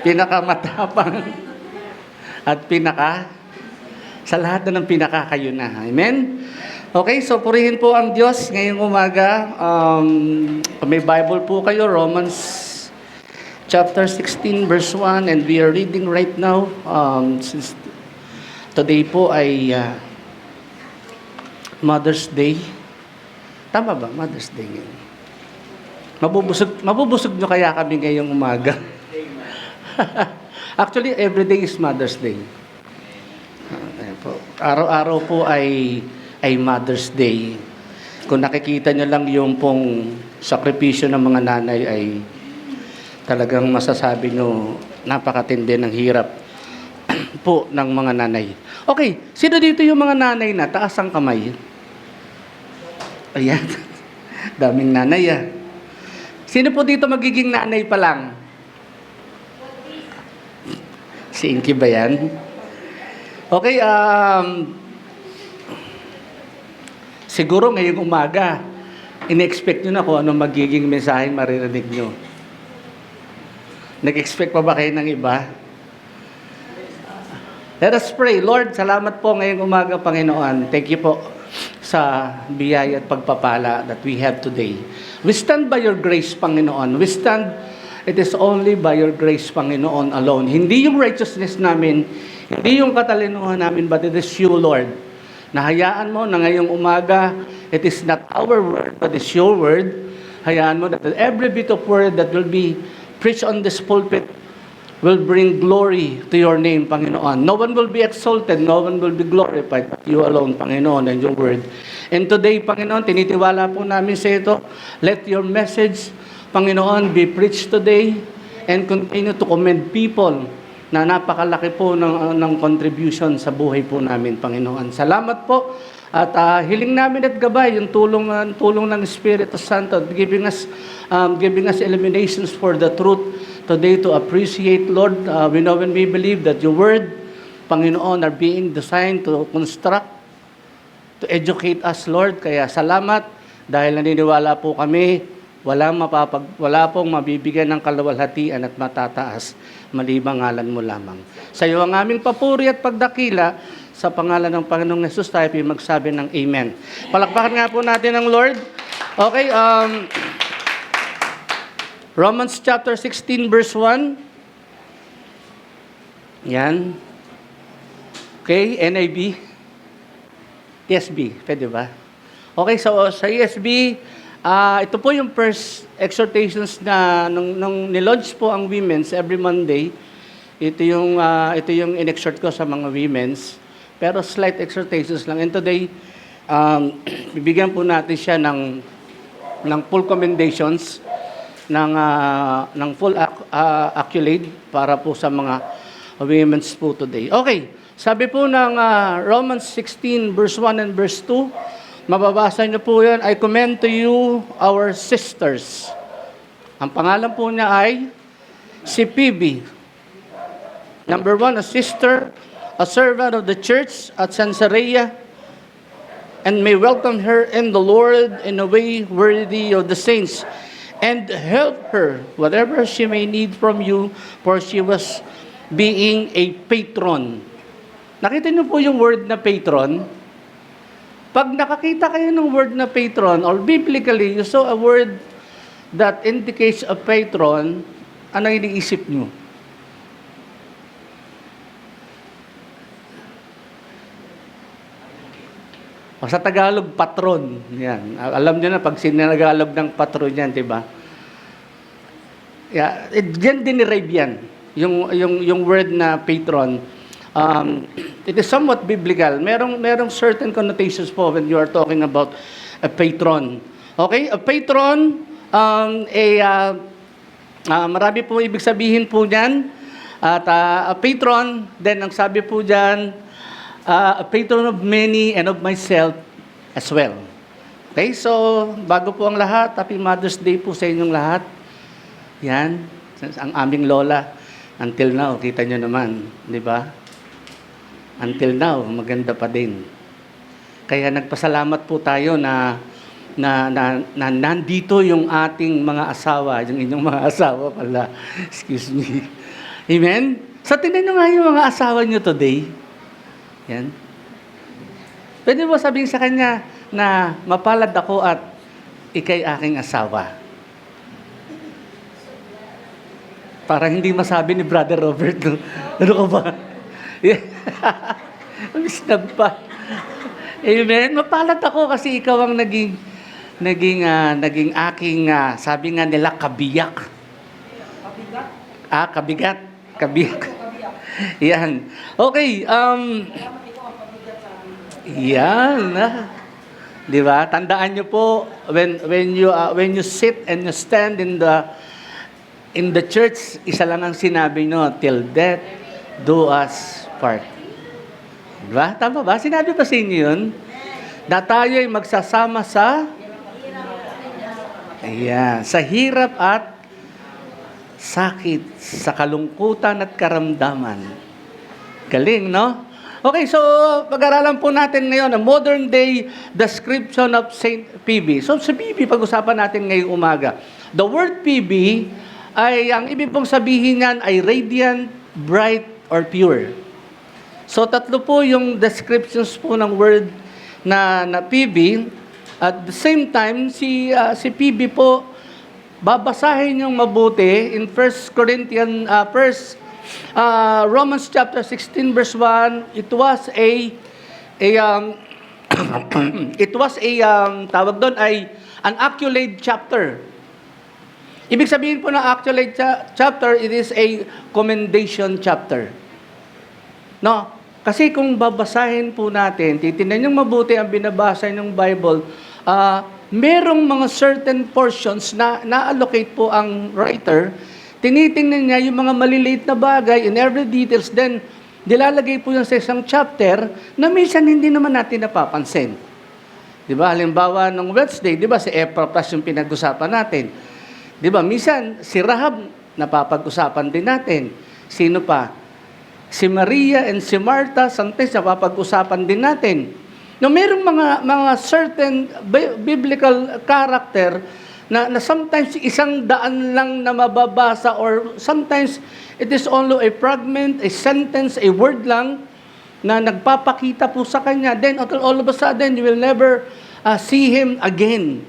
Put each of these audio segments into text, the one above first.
Pinakamatapang at sa lahat na ng pinaka kayo na. Amen? Okay, so purihin po ang Diyos ngayong umaga. Kung may Bible po kayo, Romans chapter 16 verse 1, and we are reading right now, since today po ay Mother's Day. Tama ba? Mother's Day ngayon. Mabubusog nyo kaya kami ngayong umaga. Actually, every day is Mother's Day. Araw-araw po ay Mother's Day. Kung nakikita nyo lang yung pong sakripisyo ng mga nanay, ay talagang masasabi nyo napakatindi ng hirap po ng mga nanay. Okay, sino dito yung mga nanay na? Taas ang kamay. Ayan. Daming nanay ah. Sino po dito magiging nanay pa lang? Si Inky ba yan? Okay, siguro ngayong umaga, in-expect nyo na kung anong magiging mensaheng maririnig nyo. Nag-expect pa ba kayo ng iba? Let us pray. Lord, salamat po ngayong umaga, Panginoon. Thank you po sa biyaya at pagpapala that we have today. We stand by your grace, Panginoon. We stand, it is only by your grace, Panginoon, alone. Hindi yung righteousness namin, hindi yung katalinuhan namin, but it is you, Lord. Nahayaan mo na ngayong umaga, it is not our word, but it's your word. Hayaan mo that every bit of word that will be preached on this pulpit will bring glory to your name, Panginoon. No one will be exalted, no one will be glorified, but you alone, Panginoon, and your word. And today, Panginoon, tinitiwala po namin sa ito, let your message, Panginoon, be preached today and continue to commend people na napakalaki po ng contribution sa buhay po namin, Panginoon. Salamat po at hiling namin at gabay yung tulong ng Espiritu Santo, giving us illuminations for the truth today to appreciate, Lord. We know and we believe that your word, Panginoon, are being designed to construct, to educate us, Lord. Kaya salamat dahil naniniwala po kami, wala pong mabibigyan ng kaluwalhatian at matataas, malibang ngalan mo lamang. Sa iyo ang aming papuri at pagdakila, sa pangalan ng Panginoong Hesus tayo magsabi ng Amen. Palakpakan nga po natin ang Lord. Okay, Romans chapter 16 verse 1. Yan. Okay, NIV. ESB, pwede ba? Okay, so sa ESB, ito po yung first exhortations na nung nilaunch po ang women's every Monday. Ito yung in-exhort ko sa mga women's. Pero slight exhortations lang. And today, bibigyan po natin siya ng full commendations, ng full accolade para po sa mga women's po today. Okay, sabi po ng Romans 16 verse 1 and verse 2, mababasa niyo po yan, I commend to you our sisters. Ang pangalan po niya ay si Phoebe. Number 1, a sister, a servant of the church at Caesarea, and may welcome her in the Lord in a way worthy of the saints, and help her whatever she may need from you, for she was being a patron. Nakita niyo po yung word na patron? Pag nakakita kayo ng word na patron, or biblically, you saw a word that indicates a patron, ano iniisip niyo? O sa Tagalog, patron. Yan. Alam niyo na pag sinagagalog ng patron yan, di ba? Yeah, yan dinerive yan. Yung word na patron. It is somewhat biblical. Merong certain connotations po when you are talking about a patron. Okay? A patron, marami po ibig sabihin po niyan. At a patron, then ang sabi po diyan, a patron of many and of myself as well. Okay, so bago po ang lahat, Happy Mother's Day po sa inyong lahat. Yan, ang aming lola, until now, kita nyo naman, di ba? Until now, maganda pa din. Kaya nagpasalamat po tayo na nandito yung ating mga asawa, yung inyong mga asawa pala, excuse me, Amen? So, tingnan nyo nga yung mga asawa nyo today. Yan. Pwede mo sabihin sa kanya na mapalad ako at ikay aking asawa. Para hindi masabi ni Brother Robert, no? Ano ka ba? Misnag pa. Amen? Mapalad ako kasi ikaw ang naging aking, sabi nga nila, kabiyak. Kabigat. Kabigat. Kabiyak. Yan. Okay, Salamat ikaw ang kabigat sa amin. yan. Di ba? Tandaan niyo po, when you sit and you stand in the church, isa lang ang sinabi nyo, till death do us part. Di ba? Tama ba? Sinabi pa sa inyo yun? Na tayo'y magsasama sa sa hirap at sakit, sa kalungkutan at karamdaman. Galing, no? Okay, so pag-aralan po natin ngayon ang modern day description of Saint Phoebe. So sa Phoebe, pag-usapan natin ngayong umaga. The word Phoebe ay, ang ibig pong sabihin niyan ay radiant, bright, or pure. So tatlo po yung descriptions po ng word na Phoebe. At the same time, si Phoebe po, babasahin yung mabuti in Romans chapter 16 verse 1. It was tawag doon ay an accolade chapter. Ibig sabihin po ng accolade chapter, it is a commendation chapter. No? Kasi kung babasahin po natin, titingnan yung mabuti ang binabasa ng Bible, merong mga certain portions na na-allocate po ang writer, tinitingnan niya yung mga maliliit na bagay in every details, then nilalagay po yan sa isang chapter na minsan hindi naman natin napapansin. Di ba? Halimbawa, nung Wednesday, di ba, si Epaphras yung pinag-usapan natin. Di ba? Minsan, si Rahab, napapag-usapan din natin. Sino pa? Si Maria and si Martha, sometimes napapag-usapan din natin. No, merong mga certain biblical character na sometimes isang daan lang na mababasa, or sometimes it is only a fragment, a sentence, a word lang na nagpapakita po sa kanya. Then all of a sudden, you will never see him again.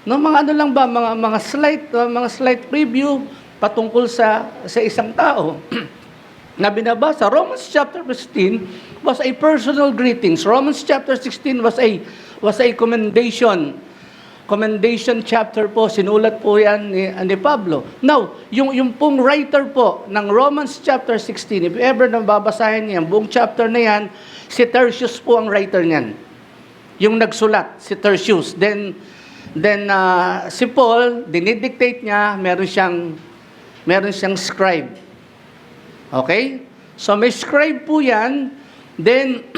No, mga ano lang ba, mga slight preview patungkol sa isang tao. Na binabasa, Romans chapter 15 was a personal greetings. Romans chapter 16 was a commendation chapter po. Sinulat po yan ni Pablo. Now, yung pong writer po ng Romans chapter 16, if ever nababasahin niya, buong chapter na yan, si Tertius po ang writer niyan. Yung nagsulat, si Tertius. Then si Paul, dinidictate niya, meron siyang scribe. Okay? So may scribe po yan. Then,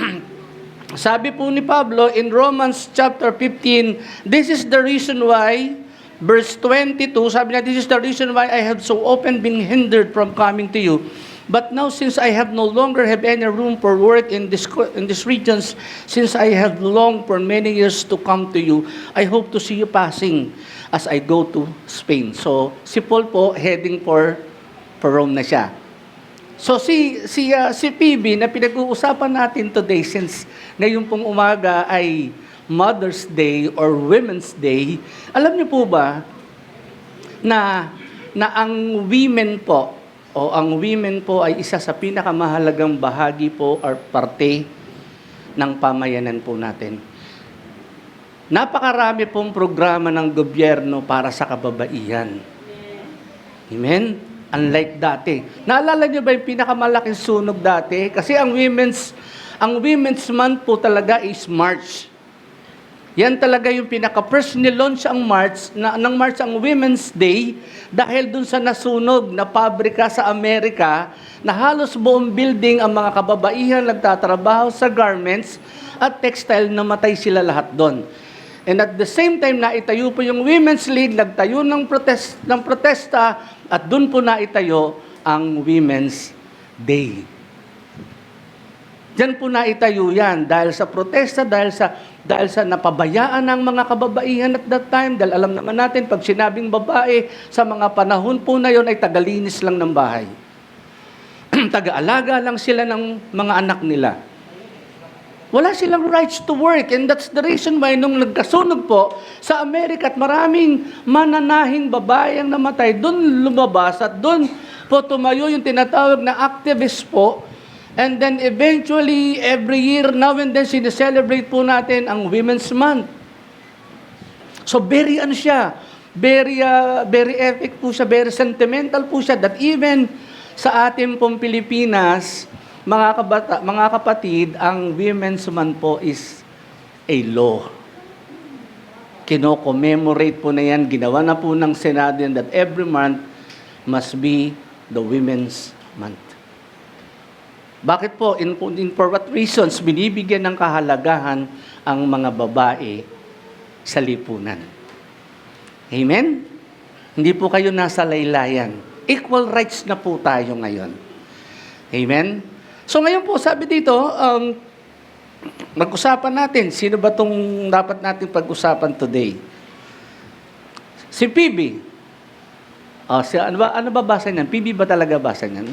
sabi po ni Pablo in Romans chapter 15, this is the reason why, verse 22, sabi niya, this is the reason why I have so often been hindered from coming to you. But now, since I have no longer have any room for work in these regions, since I have longed for many years to come to you, I hope to see you passing as I go to Spain. So, si Paul po, heading for Rome na siya. So si Phoebe na pinag-uusapan natin today, since ngayon pong umaga ay Mother's Day or Women's Day, alam niyo po ba na ang women po ay isa sa pinakamahalagang bahagi po or parte ng pamayanan po natin. Napakarami pong programa ng gobyerno para sa kababaihan. Amen? Unlike dati. Naalala niyo ba yung pinakamalaking sunog dati? Kasi ang Women's Month po talaga is March. Yan talaga yung pinaka-first nilaunch ang March ang Women's Day dahil dun sa nasunog na pabrika sa Amerika na halos buong building ang mga kababaihan nagtatrabaho sa garments at textile, namatay sila lahat doon. And at the same time, naitayo po yung Women's League, nagtayo ng protesta, at doon po naitayo ang Women's Day. Diyan po naitayo yan dahil sa protesta, dahil sa napabayaan ng mga kababaihan at that time, dahil alam naman natin, pag sinabing babae, sa mga panahon po na yon ay tagalinis lang ng bahay. taga-alaga lang sila ng mga anak nila. Wala silang rights to work, and that's the reason why nung nagkasunog po sa Amerika at maraming mananahing babae ang namatay, doon lumabas at doon po tumayo yung tinatawag na activist po. And then eventually, every year, now and then, sineselebrate po natin ang Women's Month. So very very epic po siya, very sentimental po siya, that even sa ating pong Pilipinas, mga kapatid, ang Women's Month po is a law. Kino-commemorate po na yan, ginawa na po ng Senado yan, that every month must be the Women's Month. Bakit po? For what reasons binibigyan ng kahalagahan ang mga babae sa lipunan? Amen? Hindi po kayo nasa laylayan. Equal rights na po tayo ngayon. Amen? So ngayon po, sabi dito, mag-usapan natin, sino ba itong dapat natin pag-usapan today? Si PB. Ano ba basa niyan? PB ba talaga basa niyan?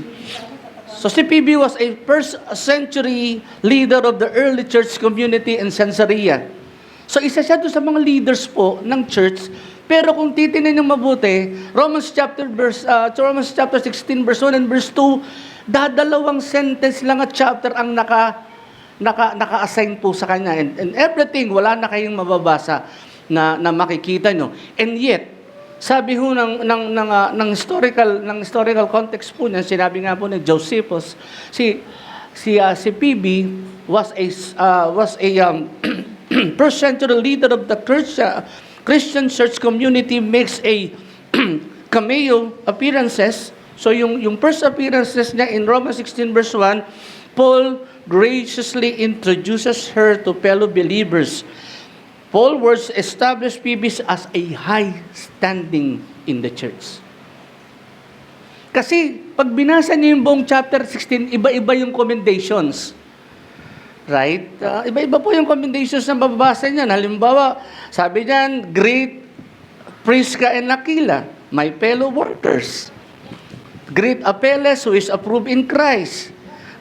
So si PB was a first century leader of the early church community in Caesarea. So isa siya doon sa mga leaders po ng church. Pero kung titingnan niyo mabuti, Romans chapter 16 verse 1 and verse 2, dadalawang sentence lang at chapter ang naka-assign po sa kanya. And everything, wala na kayong mababasa na makikita nyo. And yet, sabi ho ng historical context po niya, sinabi nga po ni Josephus, si PB was a first century leader of the Christian church community, makes a cameo appearances. So yung first appearances niya in Romans 16 verse 1, Paul graciously introduces her to fellow believers. Paul's words established Phoebe as a high standing in the church. Kasi pag binasa niyo yung buong chapter 16, iba-iba yung commendations. Right? Iba-iba po yung commendations na mababasa niyan. Halimbawa, sabi niyan, greet Prisca and Aquila, my fellow workers. Greet Apelles, who is approved in Christ.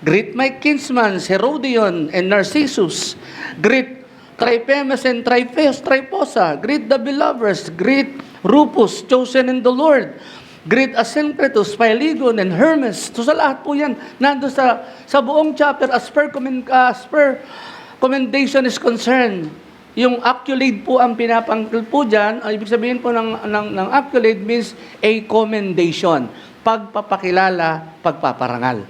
Greet my kinsmen, Herodion and Narcissus. Greet Tryphaemus and Tryphosa. Greet the beloveds. Greet Rufus, chosen in the Lord. Greet Asyncritus, Philegon, and Hermes. So sa lahat po yan, nandun sa buong chapter, as per commendation is concerned. Yung accolade po ang pinapangkil po dyan, ibig sabihin po ng accolade means a commendation. Pagpapakilala, pagpaparangal.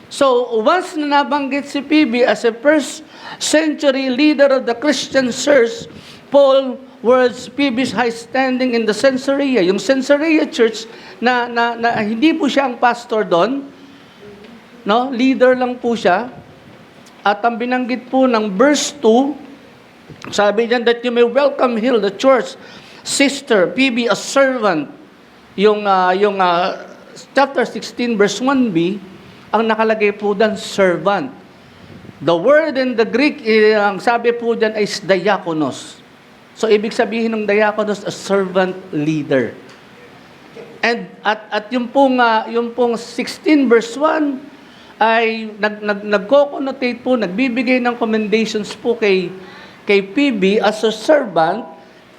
So, once na nabanggit si PB as a first century leader of the Christian church, Paul was PB's high standing in the Caesarea. Yung Caesarea church na hindi po siya ang pastor doon, no? Leader lang po siya. At ang binanggit po ng verse 2, sabi diyan that you may welcome here the church sister PB a servant. Yung chapter 16 verse 1b, ang nakalagay po dyan, servant. The word in the Greek, ang sabi po dyan is diakonos. So, ibig sabihin ng diakonos, a servant leader. And at yung pong 16 verse 1, ay nagko-connotate po, nagbibigay ng commendations po kay PB as a servant.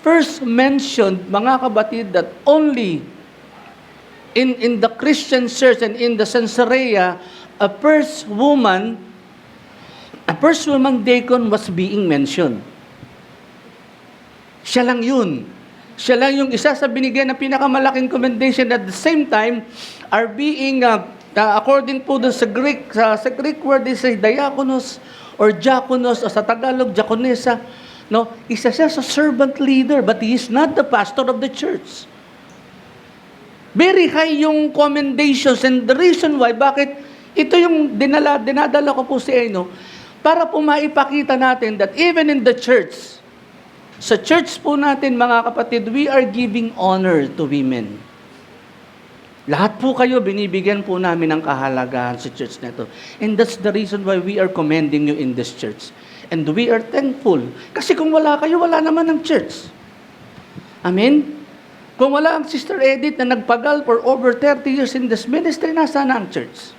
First mentioned, mga kabatid, that only in the Christian church and in the Caesarea, a first woman deacon was being mentioned. Siya lang yun. Siya lang yung isa sa binigyan na pinakamalaking commendation. At the same time, are being, according po dun sa Greek word is diakonos or diakonos, o sa Tagalog, diakonesa. No? Isa siya sa servant leader, but he is not the pastor of the church. Very high yung commendations, and the reason why, bakit ito yung dinadala ko po si Eno, para po maipakita natin that even in the church, sa church po natin mga kapatid, we are giving honor to women. Lahat po kayo, binibigyan po namin ng kahalagahan sa church na ito. And that's the reason why we are commending you in this church. And we are thankful. Kasi kung wala kayo, wala naman ng church. Amen? Kung wala ang Sister Edith na nagpagal for over 30 years in this ministry, nasaan na ang church?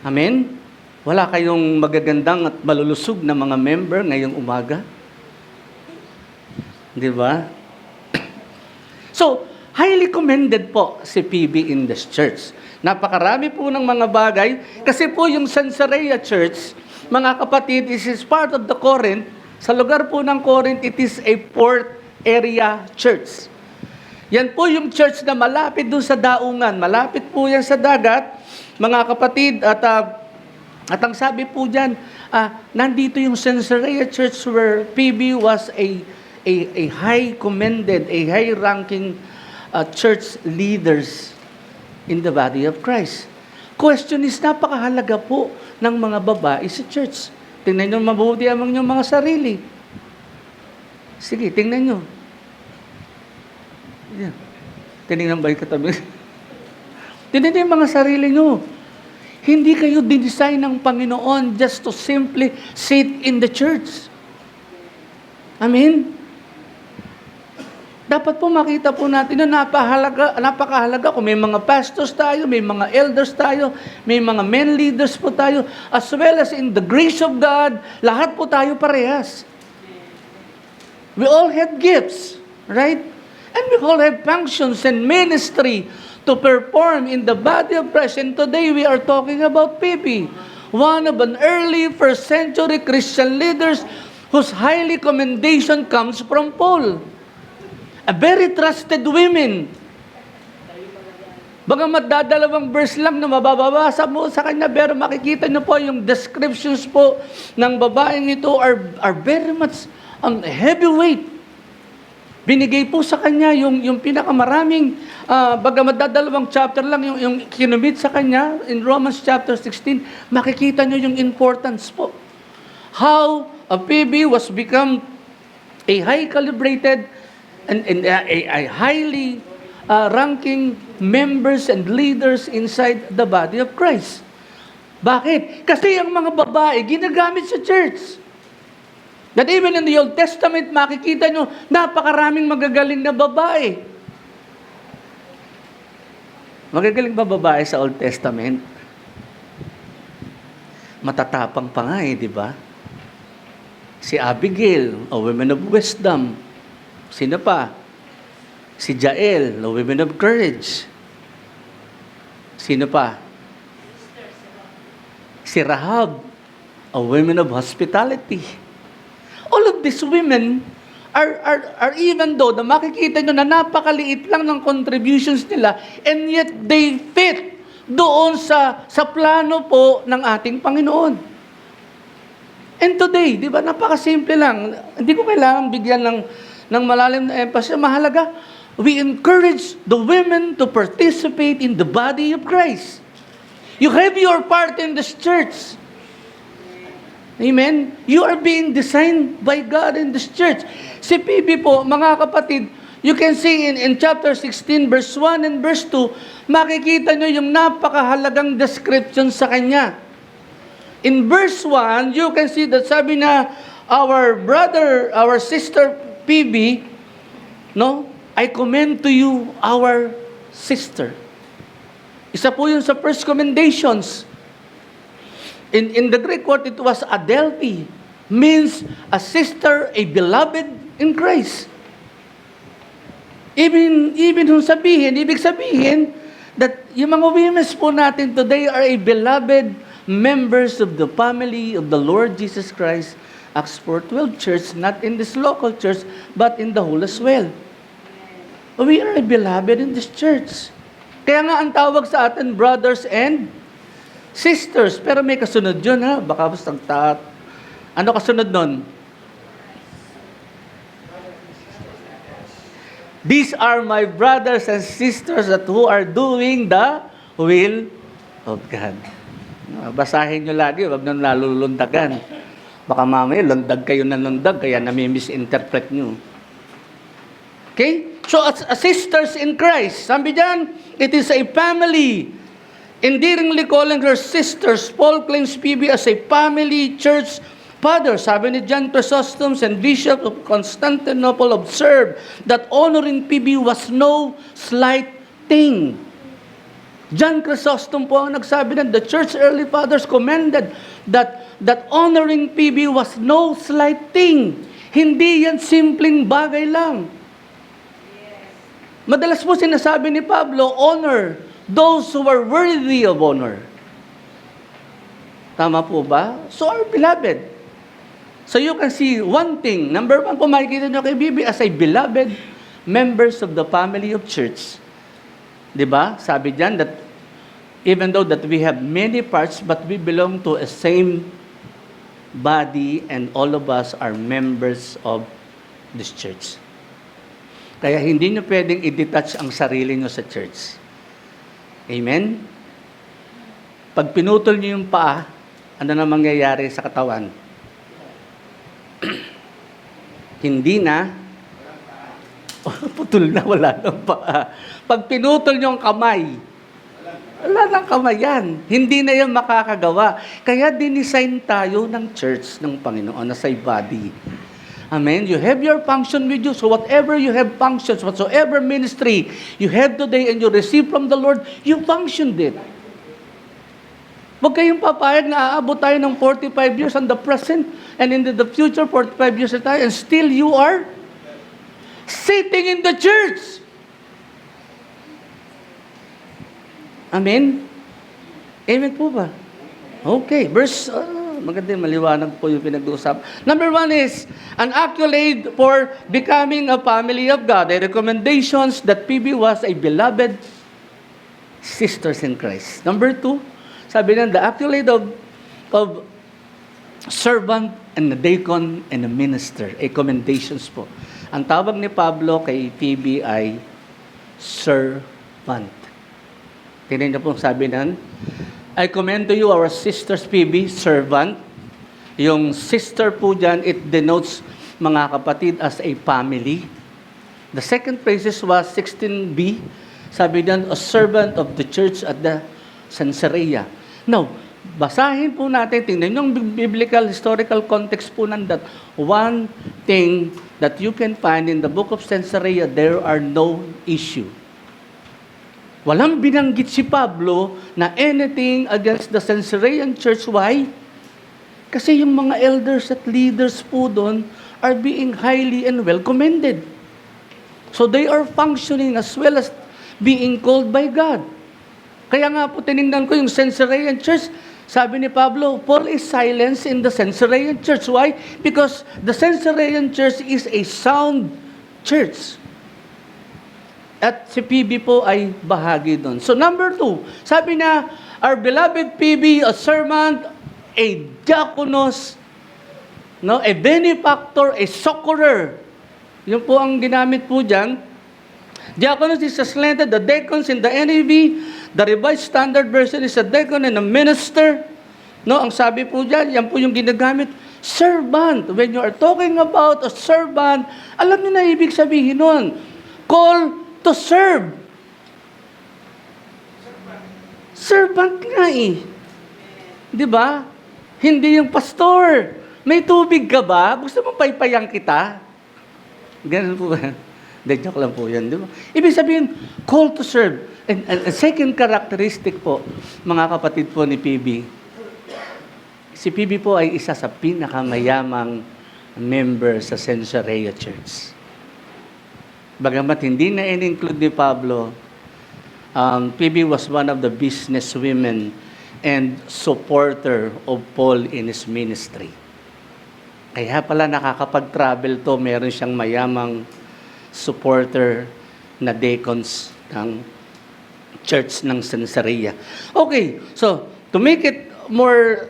Amen? Wala kayong magagandang at malulusog na mga member ngayong umaga? Di ba? So, highly commended po si PB in this church. Napakarami po ng mga bagay. Kasi po yung Sansarea Church, mga kapatid, this is part of the Corinth. Sa lugar po ng Corinth, it is a port area church. Yan po yung church na malapit doon sa daungan. Malapit po yan sa dagat, mga kapatid. At ang sabi po dyan, nandito yung Sansarea Church where PB was a high commended, a high ranking church leaders in the body of Christ. Question is, napakahalaga po ng mga babae sa church. Tingnan nyo mabuti ang inyong mga sarili. Sige, tingnan nyo. Yeah. Tinignan ba yung katabi? Tingnan nyo yung mga sarili nyo. Hindi kayo dinesign ng Panginoon just to simply sit in the church. Amen? Dapat po makita po natin na napakahalaga kung may mga pastors tayo, may mga elders tayo, may mga men leaders po tayo, as well as in the grace of God, lahat po tayo parehas. We all have gifts, right? And we all have functions and ministry to perform in the body of Christ. And today we are talking about PB, one of an early first century Christian leaders whose highly commendation comes from Paul. A very trusted women. Bagamat dadalawang verse lang na mababasa mo sa kanya, pero makikita niyo po yung descriptions po ng babaeng ito are very much heavyweight. Binigay po sa kanya yung pinakamaraming, bagamat dadalawang chapter lang yung kinumit sa kanya in Romans chapter 16, makikita niyo yung importance po. How a PB was become a high calibrated and a highly ranking members and leaders inside the body of Christ. Bakit? Kasi ang mga babae ginagamit sa church. That even in the Old Testament, makikita nyo, napakaraming magagaling na babae. Magagaling ba babae sa Old Testament? Matatapang pa nga di ba? Si Abigail, a woman of wisdom. Sino pa? Si Jael, a woman of courage. Sino pa? Si Rahab, a woman of hospitality. All of these women are even though na makikita nyo na napakaliit lang ng contributions nila, and yet they fit doon sa plano po ng ating Panginoon. And today, di ba, napakasimple lang. Hindi ko kailangan bigyan ng malalim na emphasis. Mahalaga, we encourage the women to participate in the body of Christ. You have your part in this church. Amen? You are being designed by God in this church. Si PB po, mga kapatid, you can see in chapter 16, verse 1 and verse 2, makikita nyo yung napakahalagang description sa kanya. In verse 1, you can see that sabi na, our sister PB, no, I commend to you our sister. Isa po yun sa first commendations. In the Greek word, it was adelphi, means a sister, a beloved in Christ. Ibig sabihin that yung mga women po natin today are a beloved members of the family of the Lord Jesus Christ, Acts 4:12 church, not in this local church, but in the whole as well. We are a beloved in this church. Kaya nga ang tawag sa atin, brothers and sisters. Pero may kasunod yun, ha? Baka basta ano kasunod nun? These are my brothers and sisters that who are doing the will of God. Basahin nyo lagi, wag nang lalulundagan. Baka mamaya, lundag kayo ng lundag, kaya nami-misinterpret nyo. Okay? So, as sisters in Christ, sabi dyan, it is a family. Endearingly calling her sisters, Paul claims PB as a family church father. Sabi ni John Chrysostom and Bishop of Constantinople observed that honoring PB was no slight thing. John Chrysostom po ang nagsabi na the church early fathers commended that honoring PB was no slight thing. Hindi yan simpleng bagay lang. Madalas po sinasabi ni Pablo, honor those who are worthy of honor. Tama po ba? So our beloved. So you can see one thing. Number one po, makikita nyo kay Bibi as a beloved members of the family of church. Diba? Sabi diyan that even though that we have many parts, but we belong to a same body and all of us are members of this church. Kaya hindi nyo pwedeng i-detach ang sarili nyo sa church. Amen? Pag pinutol nyo yung paa, ano na mangyayari sa katawan? Hindi na, putol na, wala nang paa. Pag pinutol nyo ang kamay, wala nang kamay yan. Hindi na yan makakagawa. Kaya dinisign tayo ng church ng Panginoon na sa body. Amen? You have your function with you. So whatever you have functions, whatsoever ministry you have today and you receive from the Lord, you functioned it. Huwag kayong papayag na aabot tayo ng 45 years on the present and in the future, 45 years na tayo, and still you are sitting in the church. Amen? Amen po ba? Okay. Verse, maganda, maliwanag po yung pinag-uusap. Number one is, an accolade for becoming a family of God. The recommendations that PB was a beloved sisters in Christ. Number two, sabi na, the accolade of servant and the deacon and the minister. A commendations po. Ang tawag ni Pablo kay PB ay servant. Tingnan niyo po sabi nan, I commend to you our sisters PB, servant. Yung sister po dyan, it denotes mga kapatid as a family. The second phrases was 16b. Sabi diyan, a servant of the church at the Caesarea. Now, basahin po natin, tingnan yung biblical, historical context po ng that. One thing that you can find in the book of Caesarea, there are no issue. Walang binanggit si Pablo na anything against the Caesarean church. Why? Kasi yung mga elders at leaders po doon are being highly and well commended. So they are functioning as well as being called by God. Kaya nga po tinignan ko yung Caesarean church, sabi ni Pablo, Paul is silenced in the Caesarean church. Why? Because the Caesarean church is a sound church. At si PB po ay bahagi doon. So number two, sabi na, our beloved PB, a servant, a diakonos, no, a benefactor, a succorer. Yun po ang ginamit po dyan. Diakonos is translated, the deacons in the NIV, the Revised Standard Version is a deacon and a minister. No, ang sabi po dyan, yan po yung ginagamit. Servant. When you are talking about a servant, alam niyo na ibig sabihin nun. Call to serve. Servant nga eh. Di ba? Hindi yung pastor. May tubig ka ba? Gusto mo paypayan kita? Ganun po ba? Hindi, joke lang po yan. Di ba? Ibig sabihin, call to serve. And second characteristic po, mga kapatid po ni PB, si PB po ay isa sa pinakamayamang member sa Caesarea Church. Bagamat hindi na in-include ni Pablo, PB was one of the business women and supporter of Paul in his ministry. Kaya pala nakakapag-travel to, meron siyang mayamang supporter na deacons ng church ng Caesarea. Okay, so to make it more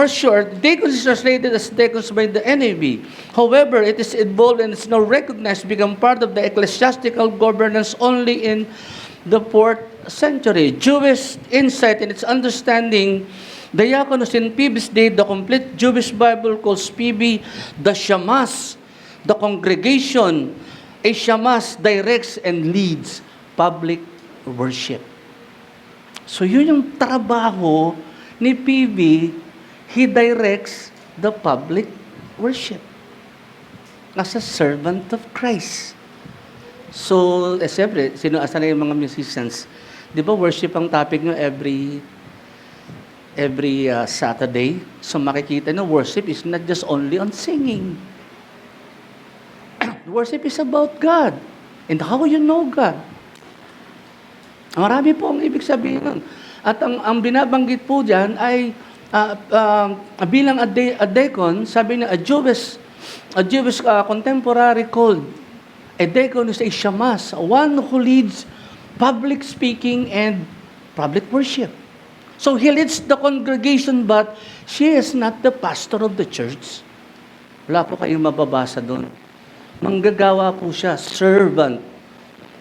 short, deacons is translated as deacons by the NIV. However, it is involved and is now recognized become part of the ecclesiastical governance only in the 4th century. Jewish insight in its understanding, diakonos in PB's day, the complete Jewish Bible calls PB the shamas, the congregation. A shamas directs and leads public worship. So yun yung trabaho ni PB, he directs the public worship as a servant of Christ. So, siyempre, asan na yung mga musicians? Di ba worship ang topic nyo every Saturday? So makikita nyo, worship is not just only on singing. Worship is about God and how you know God. Marami po ang ibig sabihin nun. At ang binabanggit po dyan ay bilang a deacon, sabi niya, a Jewish contemporary called a deacon is a shamas, one who leads public speaking and public worship. So he leads the congregation, but she is not the pastor of the church. Wala po kayong mababasa doon. Manggagawa po siya, servant.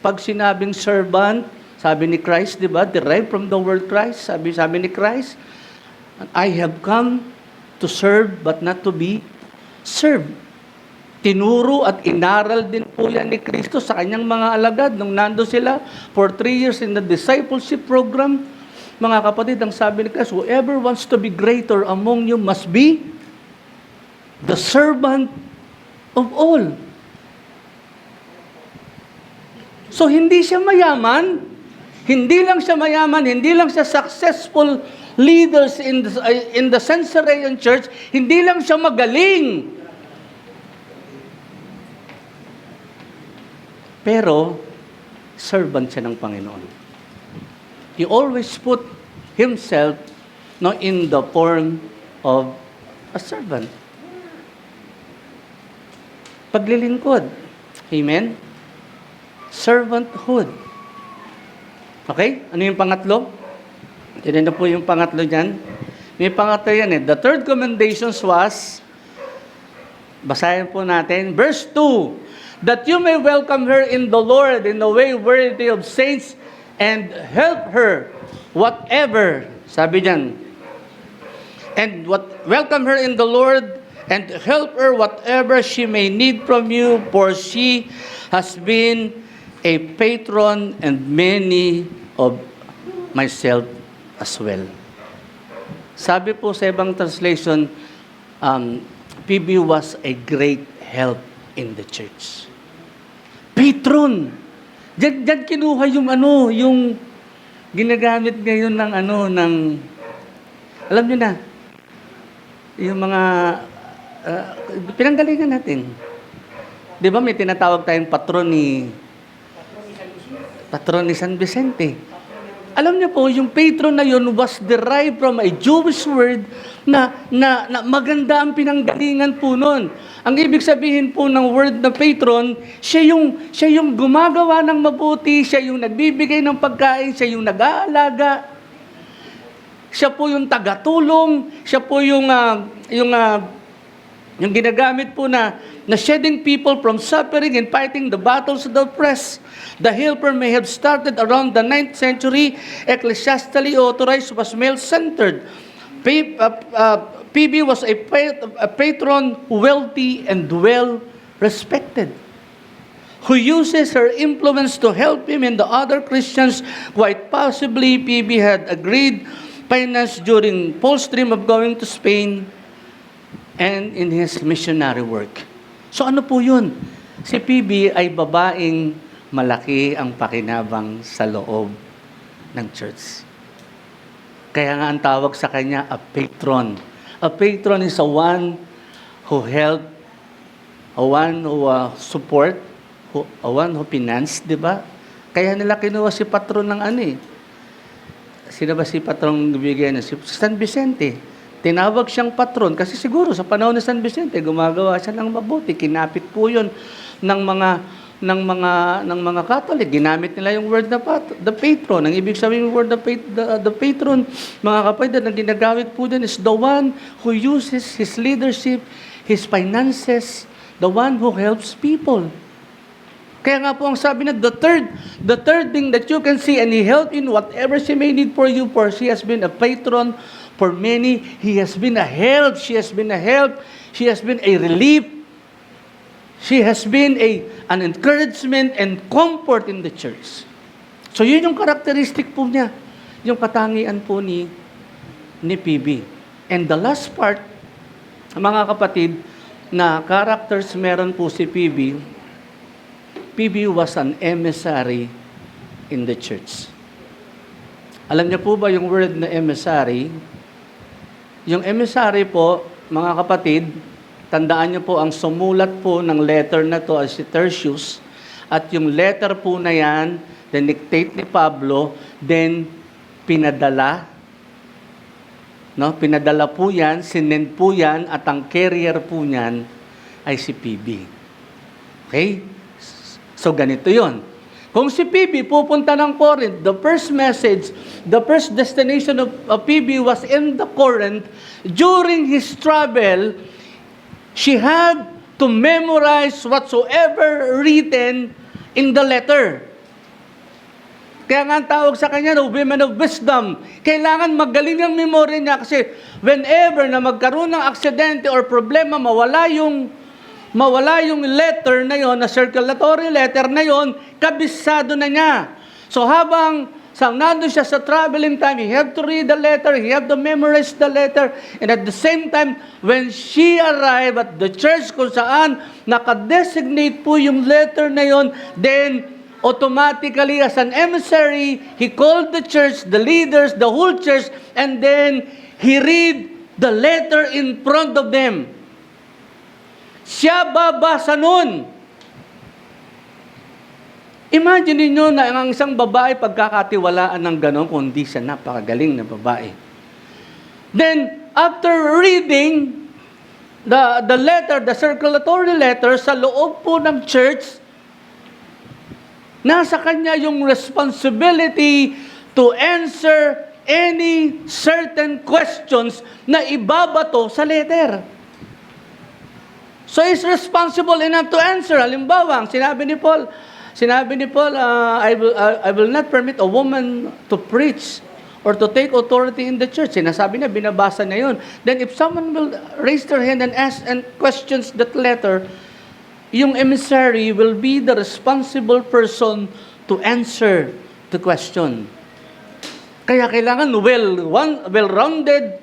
Pag sinabing servant, sabi ni Christ, di ba? Derived from the word Christ. Sabi ni Christ, I have come to serve but not to be served. Tinuro at inaral din po yan ni Kristo sa kanyang mga alagad nung nando sila for 3 years in the discipleship program. Mga kapatid, ang sabi ni Christ, whoever wants to be greater among you must be the servant of all. So, hindi siya mayaman. Hindi lang siya mayaman. Hindi lang siya successful leaders in the Sensorean Church. Hindi lang siya magaling. Pero, servant siya ng Panginoon. He always put himself in the form of a servant. Paglilingkod. Amen? Servanthood. Okay? Ano yung pangatlo? Yan na po yung pangatlo dyan. May pangatlo yan eh. The third commendation was, basahin po natin, verse 2, that you may welcome her in the Lord in the way worthy of saints and help her whatever, sabi dyan, welcome her in the Lord and help her whatever she may need from you, for she has been a patron and many of myself as well. Sabi po sa ibang translation, PB was a great help in the church. Patron. Diyan kinuha yung ginagamit ngayon ng alam niyo na, yung mga pinanggalingan natin. Di ba may tinatawag tayong patron ni San Vicente. Alam niyo po, yung patron na yun was derived from a Jewish word na maganda ang pinanggalingan po nun. Ang ibig sabihin po ng word na patron, siya yung gumagawa ng mabuti, siya yung nagbibigay ng pagkain, siya yung nag-aalaga, siya po yung tagatulong, siya po yung ginagamit po na shedding people from suffering and fighting the battles of the oppressed. The helper may have started around the 9th century, ecclesiastically authorized, was male-centered. PB was a patron, wealthy and well-respected, who uses her influence to help him and the other Christians. Quite possibly, PB had agreed finance during Paul's dream of going to Spain and in his missionary work. So ano po yun? Si PB ay babaeng malaki ang pakinabang sa loob ng church. Kaya nga ang tawag sa kanya, a patron. A patron is a one who help, a one who support, a one who finance, di ba? Kaya nila kinuha si patron ng Sino ba si patron bigyan niya? Si San Vicente. Tinawag siyang patron kasi siguro sa panahon ni San Vicente gumagawa siya ng mabuti. Kinapit po 'yon ng mga Catholic. Ginamit nila yung word na the patron. Ang ibig sabihin ng word the patron, mga kapatid, ang ginagamit po din is the one who uses his leadership, his finances, the one who helps people. Kaya nga po ang sabi na the third thing that you can see, and he help in whatever she may need for you, for she has been a patron for many. He has been a help. She has been a help. She has been a relief. She has been an encouragement and comfort in the church. So yun yung characteristic po niya, yung katangian po ni PB. And the last part, mga kapatid, na characters meron po si PB, PB was an emissary in the church. Alam niyo po ba yung word na emissary? Yung emissary po, mga kapatid, tandaan niyo po, ang sumulat po ng letter na to as si Tertius, at yung letter po na yan, dinictate ni Pablo, then pinadala, no? Pinadala po yan, sinend po yan, at ang carrier po niyan ay si PB. Okay? So ganito yon. Kung si PB pupunta ng Corinth, the first message, the first destination of PB was in the Corinth. During his travel, she had to memorize whatsoever written in the letter. Kaya nga ang tawag sa kanya, the women of wisdom. Kailangan magaling ang memory niya kasi whenever na magkaroon ng aksidente or problema, mawala yung letter na yon, na circulatory letter na yon, kabisado na niya. So habang nandun siya sa traveling time, he have to read the letter, he have to memorize the letter, and at the same time, when she arrived at the church kung saan nakadesignate po yung letter na yon, then automatically as an emissary, he called the church, the leaders, the whole church, and then he read the letter in front of them. Siya babasa nun. Imagine niyo na ang isang babae pagkakatiwalaan ng ganon, kundi siya napakagaling na babae. Then, after reading the letter, the circulatory letter, sa loob po ng church, nasa kanya yung responsibility to answer any certain questions na ibabato sa letter. So he's responsible enough to answer. Halimbawa, sinabi ni Paul, I will not permit a woman to preach or to take authority in the church. Sinasabi niya, binabasa niya yun. Then if someone will raise their hand and ask and questions that letter, yung emissary will be the responsible person to answer the question. Kaya kailangan well-rounded,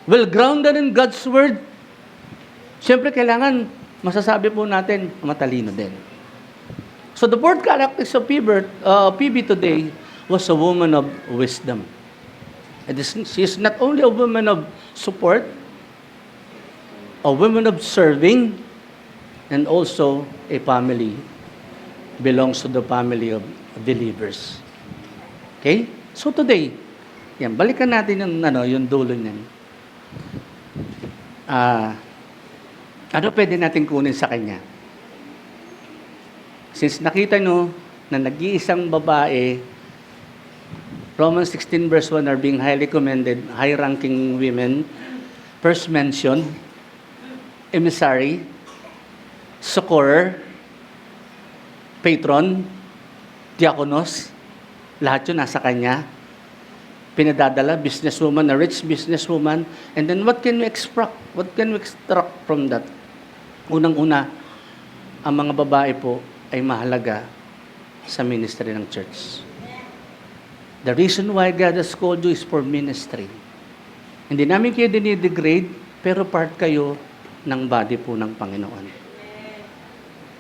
well-grounded in God's Word. Siyempre, kailangan masasabi po natin matalino din. So the fourth characteristic of PB today was a woman of wisdom. She is not only a woman of support, a woman of serving, and also a family, belongs to the family of believers. Okay? So today, yan, balikan natin yung dulo niyan. Ano pwede natin kunin sa kanya? Since nakita nyo na nag-iisang babae, Romans 16 verse 1 are being highly commended, high-ranking women, first mentioned, emissary, succorer, patron, diakonos, lahat yun nasa kanya. Pinadadala, businesswoman, a rich businesswoman. And then what can we extract? What can we extract from that? Unang-una, ang mga babae po ay mahalaga sa ministry ng church. The reason why God has called you is for ministry. Hindi namin kayo dinidegrade, pero part kayo ng body po ng Panginoon.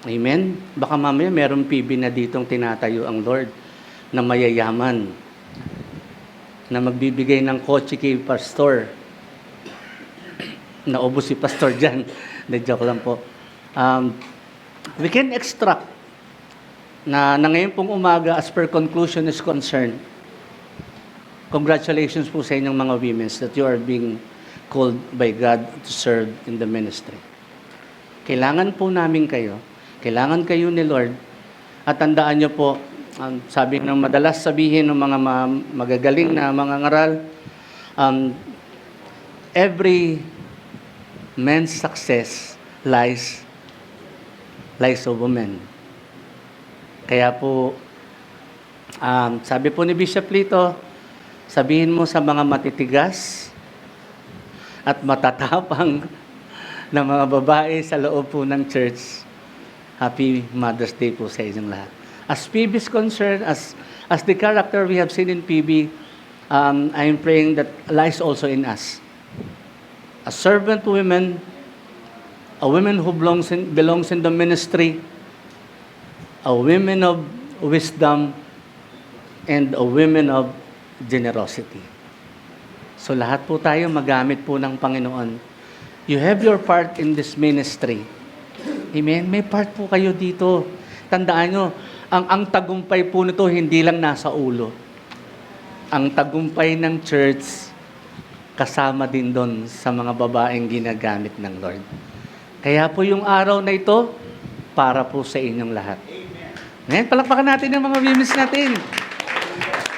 Amen? Baka mamaya merong PB na ditong tinatayo ang Lord na mayayaman, na magbibigay ng kotse kay pastor. Naubos si pastor dyan. Joke lang po. We can extract na ngayon pong umaga, as per conclusion is concerned, congratulations po sa inyong mga women that you are being called by God to serve in the ministry. Kailangan po namin kayo. Kailangan kayo ni Lord. At tandaan nyo po, sabi ng madalas sabihin ng mga magagaling na mga ngaral, every man's success lies of women. Kaya po, sabi po ni Bishop Lito, sabihin mo sa mga matitigas at matatapang na mga babae sa loob po ng church, Happy Mother's Day po sa inyong lahat. As PB is concerned, as the character we have seen in PB, I am praying that lies also in us. A servant woman, a woman who belongs in the ministry, a woman of wisdom, and a woman of generosity. So lahat po tayo magamit po ng Panginoon. You have your part in this ministry. Amen? May part po kayo dito. Tandaan nyo, ang tagumpay po nito hindi lang nasa ulo. Ang tagumpay ng church, kasama din doon sa mga babaeng ginagamit ng Lord. Kaya po yung araw na ito, para po sa inyong lahat. Amen? Palakpakan natin ang mga women's natin.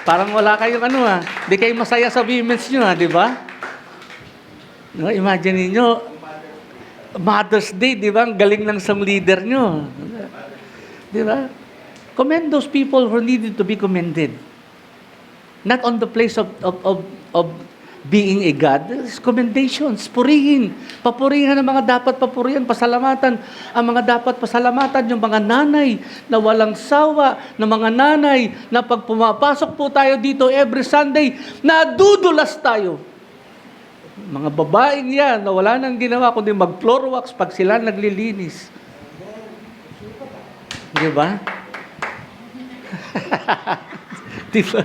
Parang wala kayong di kayo masaya sa women's nyo, di ba? No, imagine niyo Mother's Day, di ba? Ang galing ng isang leader nyo. Di ba? Commend those people who needed to be commended. Not on the place of being a God. It's commendations. Purihin. Papurihan ang mga dapat papurihan. Pasalamatan. Ang mga dapat pasalamatan, yung mga nanay na walang sawa, na mga nanay na pag pumapasok po tayo dito every Sunday, nadudulas tayo. Mga babaeng yan na wala nang ginawa kundi mag-floor wax pag sila naglilinis. Di ba? Di ba?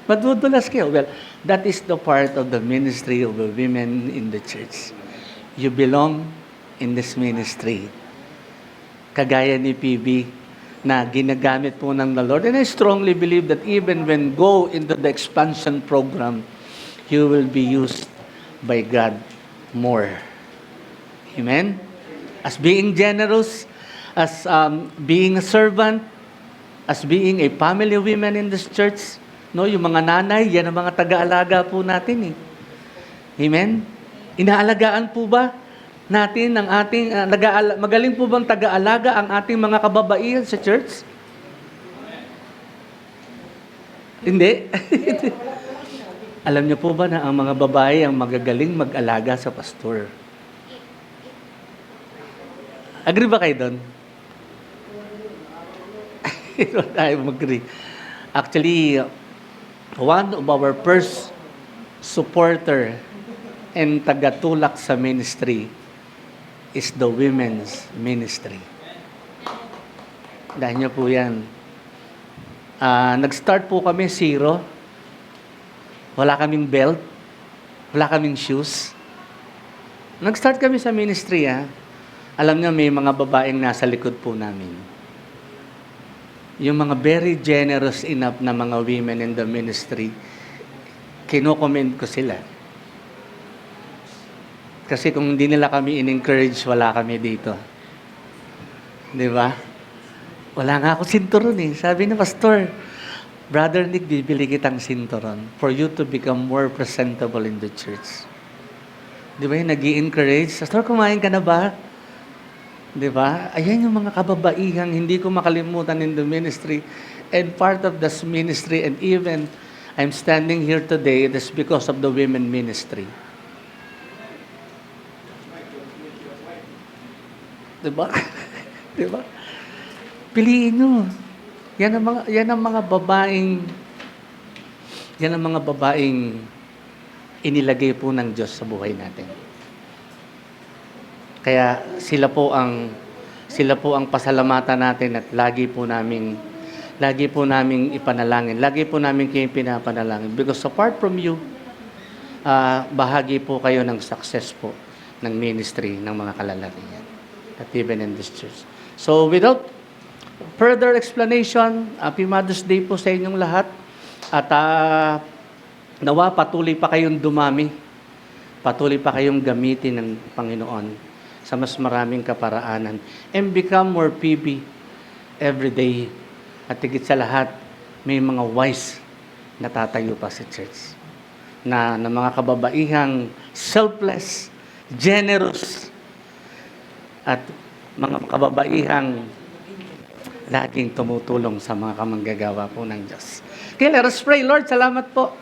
Madudulas kayo. Well, that is the part of the ministry of the women in the church. You belong in this ministry. Kagaya ni PB na ginagamit po ng the Lord. And I strongly believe that even when go into the expansion program, you will be used by God more. Amen? As being generous, as being a servant, as being a family woman in this church, no, yung mga nanay, yan ang mga taga-alaga po natin Amen? Inaalagaan po ba natin ang ating, magaling po bang taga-alaga ang ating mga kababaihan sa church? Hindi? Alam niyo po ba na ang mga babae ang magagaling mag-alaga sa pastor? Agree ba kayo doon? I agree. Actually, one of our first supporter and tagatulak sa ministry is the women's ministry. Dahil niyo po yan. Nag-start po kami zero. Wala kaming belt. Wala kaming shoes. Nag-start kami sa ministry. Alam niyo, may mga babaeng nasa likod po namin. Yung mga very generous enough na mga women in the ministry, kino-commend ko sila. Kasi kung hindi nila kami in-encourage, wala kami dito. Di ba? Wala nga ako sinturon Sabi ni Pastor, Brother Nick, bibili kitang sinturon for you to become more presentable in the church. Di ba yung nag-i-encourage? Pastor, kumain ka na ba? Di ba? Ayan yung mga kababaihang hindi ko makalimutan in the ministry and part of this ministry, and even I'm standing here today, it is because of the women ministry. Di ba? Di ba? Piliin nyo. Yan ang mga babaeng inilagay po ng Diyos sa buhay natin. Kaya sila po ang pasalamatan natin at lagi po naming ipanalangin. Lagi po namin kayo pinapanalangin. Because apart from you, bahagi po kayo ng success po ng ministry ng mga kalalakihan. At even in this church. So without further explanation, Happy Mother's Day po sa inyong lahat. At nawa patuloy pa kayong dumami. Patuloy pa kayong gamitin ng Panginoon sa mas maraming kaparaanan. And become more PB every day. At higit sa lahat, may mga wise na tatayo pa sa church. Na mga kababaihang selfless, generous, at mga kababaihang laging tumutulong sa mga kamanggagawa po ng Diyos. Okay, let us pray. Lord, salamat po